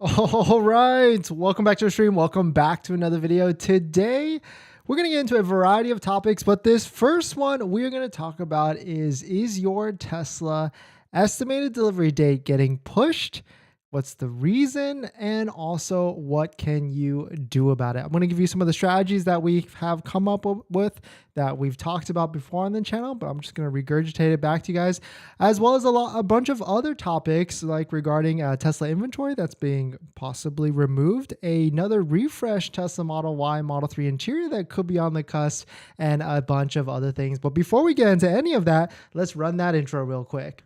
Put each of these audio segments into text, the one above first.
All right, welcome back to the stream. Welcome back to another video. Today, we're going to get into a variety of topics, but this first one we're going to talk about is your Tesla estimated delivery date getting pushed? What's the reason? And also, what can you do about it? I'm going to give you some of the strategies that we have come up with that we've talked about before on the channel, but I'm just going to regurgitate it back to you guys, as well as a bunch of other topics like regarding Tesla inventory that's being possibly removed, another refreshed Tesla Model Y, Model 3 interior that could be on the cusp, and a bunch of other things. But before we get into any of that, let's run that intro real quick.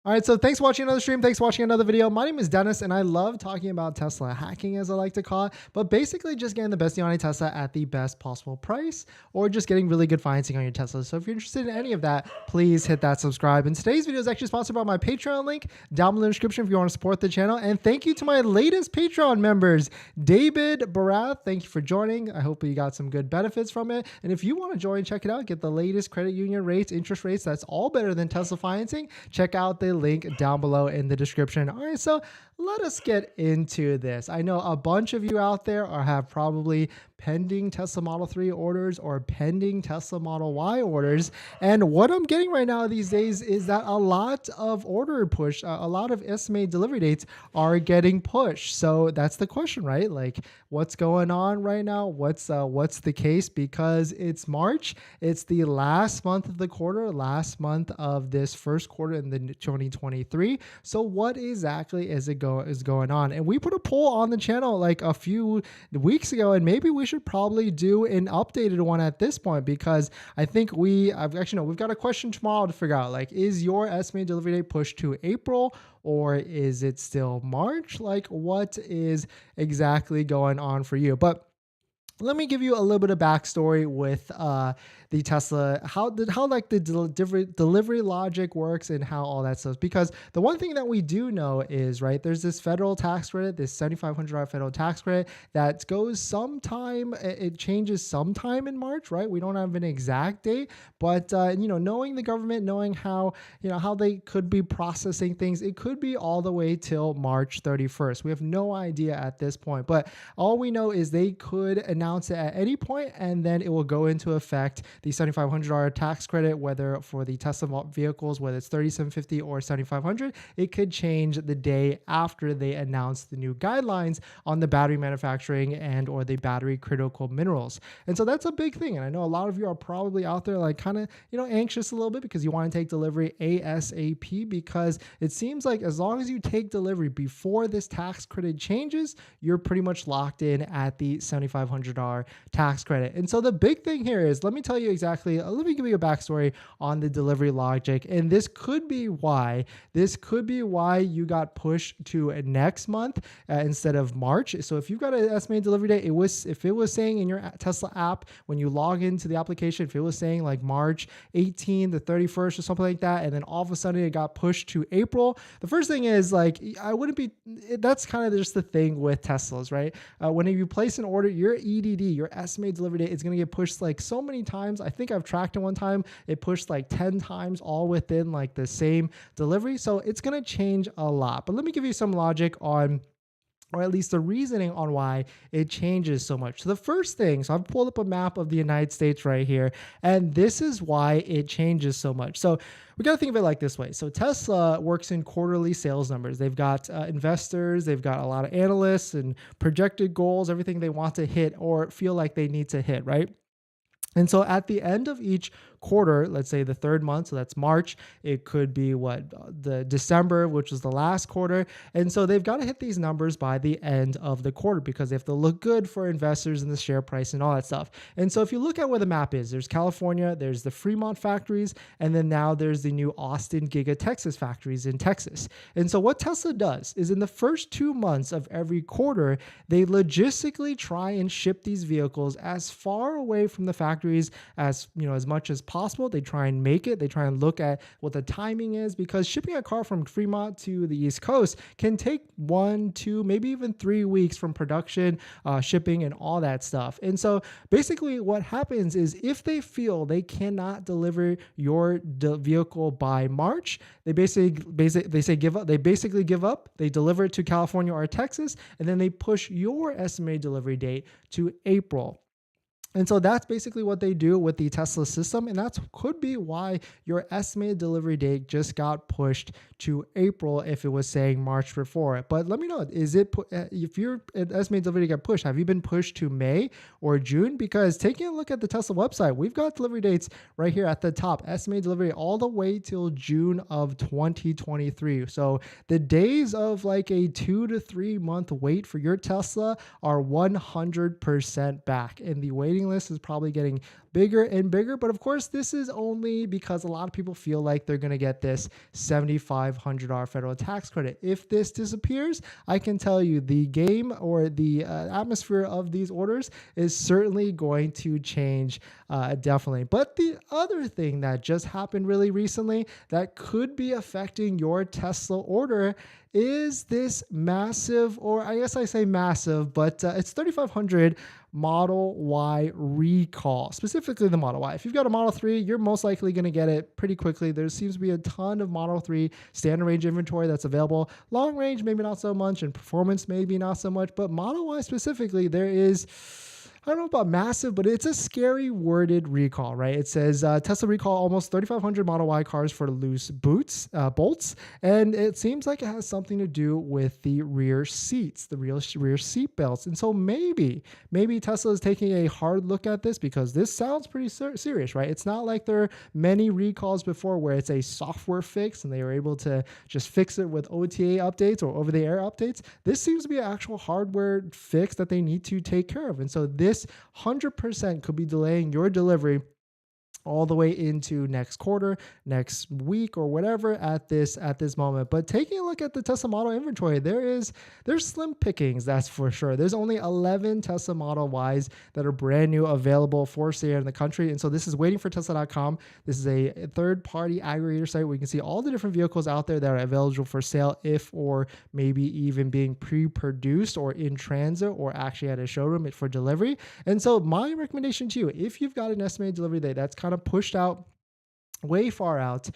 All right, so thanks for watching another stream. Thanks for watching another video. My name is Dennis, and I love talking about Tesla hacking, as I like to call it, but basically just getting the best deal on a Tesla at the best possible price, or just getting really good financing on your Tesla. So if you're interested in any of that, please hit that subscribe. And today's video is actually sponsored by my Patreon link down below in the description if you want to support the channel. And thank you to my latest Patreon members, David Barath. Thank you for joining. I hope you got some good benefits from it. And if you want to join, check it out. Get the latest credit union rates, interest rates. That's all better than Tesla financing. Check out the link down below in the description. All right, so let us get into this. I know a bunch of you out there have probably pending Tesla Model 3 orders or pending Tesla Model Y orders. And what I'm getting right now these days is that a lot of order push, a lot of estimated delivery dates are getting pushed. So that's the question, right? Like, what's going on right now? What's the case? Because it's March, it's the last month of the quarter, last month of this first quarter in the 2023. So what exactly is going on? And we put a poll on the channel like a few weeks ago, and maybe we should probably do an updated one at this point, because I think we've got a question tomorrow to figure out, like, is your estimated delivery date pushed to April or is it still March? Like, what is exactly going on for you? But let me give you a little bit of backstory with the Tesla, how like the delivery logic works and how all that stuff. Because the one thing that we do know is, right, there's this federal tax credit, this $7,500 federal tax credit that goes sometime, it changes sometime in March, right? We don't have an exact date, but knowing the government, knowing how they could be processing things, it could be all the way till March 31st. We have no idea at this point, but all we know is they could announce it at any point, and then it will go into effect. The $7,500 tax credit, whether for the Tesla vehicles, whether it's $3,750 or $7,500, it could change the day after they announce the new guidelines on the battery manufacturing and or the battery critical minerals. And so that's a big thing. And I know a lot of you are probably out there like kind of anxious a little bit because you want to take delivery ASAP, because it seems like as long as you take delivery before this tax credit changes, you're pretty much locked in at the $7,500 tax credit. And so the big thing here is, let me tell you exactly, let me give you a backstory on the delivery logic. And this could be why you got pushed to next month instead of March. So if you've got an estimated delivery date, if it was saying in your Tesla app, when you log into the application, if it was saying like March 18 to 31st or something like that, and then all of a sudden it got pushed to April, the first thing is, like, that's kind of just the thing with Teslas, right? Whenever you place an order, your EDD, your estimated delivery date, is going to get pushed like so many times. I think I've tracked it one time. It pushed like 10 times all within like the same delivery. So it's going to change a lot. But let me give you some logic on, or at least the reasoning on why it changes so much. So the first thing, so I've pulled up a map of the United States right here, and this is why it changes so much. So we got to think of it like this way. So Tesla works in quarterly sales numbers. They've got investors, they've got a lot of analysts and projected goals, everything they want to hit or feel like they need to hit, right? And so at the end of each quarter, let's say the third month, so that's March, it could be the December, which is the last quarter. And so they've got to hit these numbers by the end of the quarter because they have to look good for investors and the share price and all that stuff. And so if you look at where the map is, there's California, there's the Fremont factories, and then now there's the new Austin Giga Texas factories in Texas. And so what Tesla does is in the first 2 months of every quarter, they logistically try and ship these vehicles as far away from the factories as much as possible. They try and make it. They try and look at what the timing is, because shipping a car from Fremont to the East Coast can take 1, 2, maybe even 3 weeks from production, shipping, and all that stuff. And so basically what happens is, if they feel they cannot deliver your vehicle by March, they basically say give up. They basically give up. They deliver it to California or Texas, and then they push your estimated delivery date to April. And so that's basically what they do with the Tesla system. And that could be why your estimated delivery date just got pushed to April if it was saying March before. But let me know, is it, if your estimated delivery date got pushed, have you been pushed to May or June? Because taking a look at the Tesla website, we've got delivery dates right here at the top, estimated delivery all the way till June of 2023. So the days of like a 2 to 3 month wait for your Tesla are 100% back. And the waiting list is probably getting bigger and bigger. But of course, this is only because a lot of people feel like they're going to get this $7,500 federal tax credit. If this disappears, I can tell you the game or the atmosphere of these orders is certainly going to change, definitely. But the other thing that just happened really recently that could be affecting your Tesla order is this massive, or I guess I say massive, but it's 3,500 Model Y recall, specifically the Model Y. If you've got a Model 3, you're most likely going to get it pretty quickly. There seems to be a ton of Model 3 standard range inventory that's available. Long range, maybe not so much, and performance, maybe not so much, but Model Y specifically, there is, I don't know about massive, but it's a scary worded recall, right? It says Tesla recall almost 3,500 Model Y cars for loose bolts. And it seems like it has something to do with the rear seats, the rear seat belts. And so maybe Tesla is taking a hard look at this, because this sounds pretty serious, right? It's not like there are many recalls before where it's a software fix and they were able to just fix it with OTA updates or over the air updates. This seems to be an actual hardware fix that they need to take care of. And so this 100% could be delaying your delivery all the way into next quarter, next week, or whatever at this moment. But taking a look at the Tesla model inventory, there's slim pickings, that's for sure. There's only 11 Tesla Model Ys that are brand new available for sale in the country. And so this is waiting for Tesla.com. This is a third-party aggregator site where you can see all the different vehicles out there that are available for sale, if or maybe even being pre-produced or in transit or actually at a showroom for delivery. And so my recommendation to you, if you've got an estimated delivery date that's kind of pushed out way far out,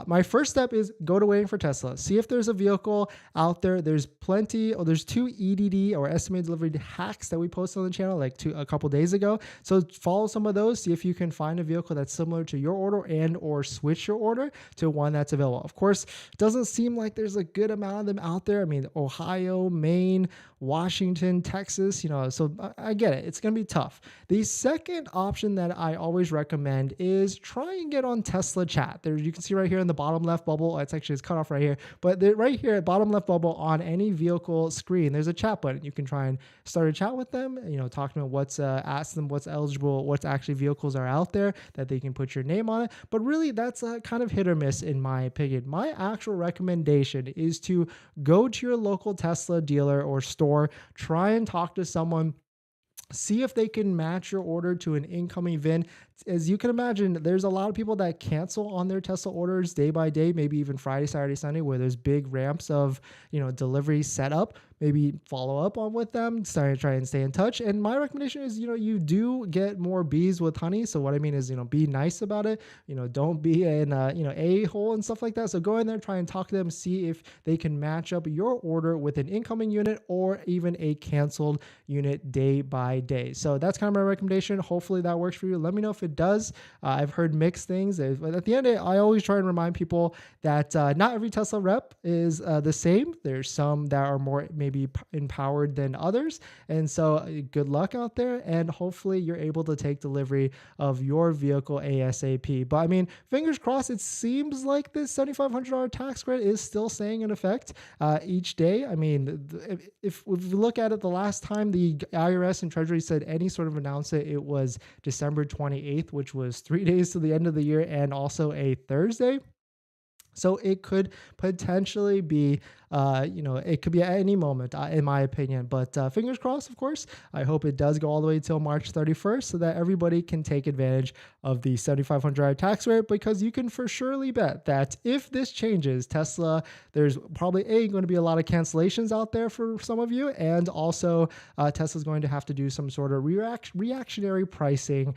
my first step is go to waiting for Tesla. See if there's a vehicle out there. There's plenty, or there's 2 EDD or estimated delivery hacks that we posted on the channel like a couple days ago. So follow some of those. See if you can find a vehicle that's similar to your order and or switch your order to one that's available. Of course, it doesn't seem like there's a good amount of them out there. I mean, Ohio, Maine, Washington, Texas, so I get it. It's going to be tough. The second option that I always recommend is try and get on Tesla chat. There, you can see right here in the bottom left bubble, it's cut off right here, but right here at bottom left bubble on any vehicle screen, there's a chat button. You can try and start a chat with them, talk to them, ask them what's eligible, what's actually vehicles are out there that they can put your name on it. But really that's kind of hit or miss in my opinion. My actual recommendation is to go to your local Tesla dealer or store, try and talk to someone, see if they can match your order to an incoming VIN. As you can imagine, there's a lot of people that cancel on their Tesla orders day by day, maybe even Friday, Saturday, Sunday, where there's big ramps of, delivery set up. Maybe follow up on with them, try and stay in touch. And my recommendation is, you do get more bees with honey. So what I mean is, be nice about it. Don't be an, a-hole and stuff like that. So go in there, try and talk to them, see if they can match up your order with an incoming unit or even a canceled unit day by day. So that's kind of my recommendation. Hopefully that works for you. Let me know if it does. I've heard mixed things. But at the end of it, I always try and remind people that not every Tesla rep is the same. There's some that are more maybe empowered than others. And so good luck out there. And hopefully you're able to take delivery of your vehicle ASAP. But I mean, fingers crossed, it seems like this $7,500 tax credit is still staying in effect each day. I mean, if we look at it, the last time the IRS and Treasury said any sort of announcement, it was December 28th, which was 3 days to the end of the year and also a Thursday. So it could potentially be it could be at any moment, in my opinion. But fingers crossed, of course. I hope it does go all the way till March 31st so that everybody can take advantage of the $7,500 tax rate, because you can for surely bet that if this changes, Tesla, there's probably going to be a lot of cancellations out there for some of you, and also Tesla's going to have to do some sort of reactionary pricing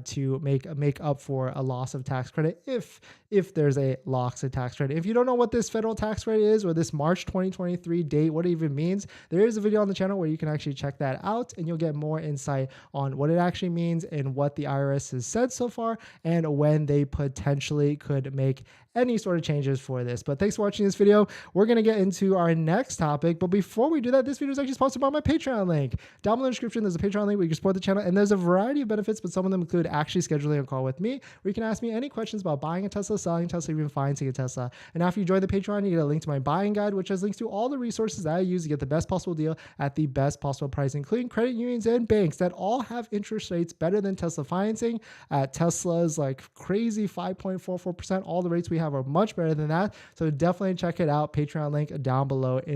to make up for a loss of tax credit if there's a loss of tax credit. If you don't know what this federal tax rate is, or this March 2023 date, what it even means, there is a video on the channel where you can actually check that out, and you'll get more insight on what it actually means and what the IRS has said so far, and when they potentially could make any sort of changes for this. But thanks for watching this video. We're going to get into our next topic. But before we do that, this video is actually sponsored by my Patreon link. Down below in the description, there's a Patreon link where you can support the channel. And there's a variety of benefits, but some of them include actually scheduling a call with me, where you can ask me any questions about buying a Tesla, selling a Tesla, even financing a Tesla. And after you join the Patreon, you get a link to my buying guide, which has links to all the resources that I use to get the best possible deal at the best possible price, including credit unions and banks that all have interest rates better than Tesla financing. At Tesla's like crazy 5.44%, all the rates we have are much better than that. So definitely check it out. Patreon link down below in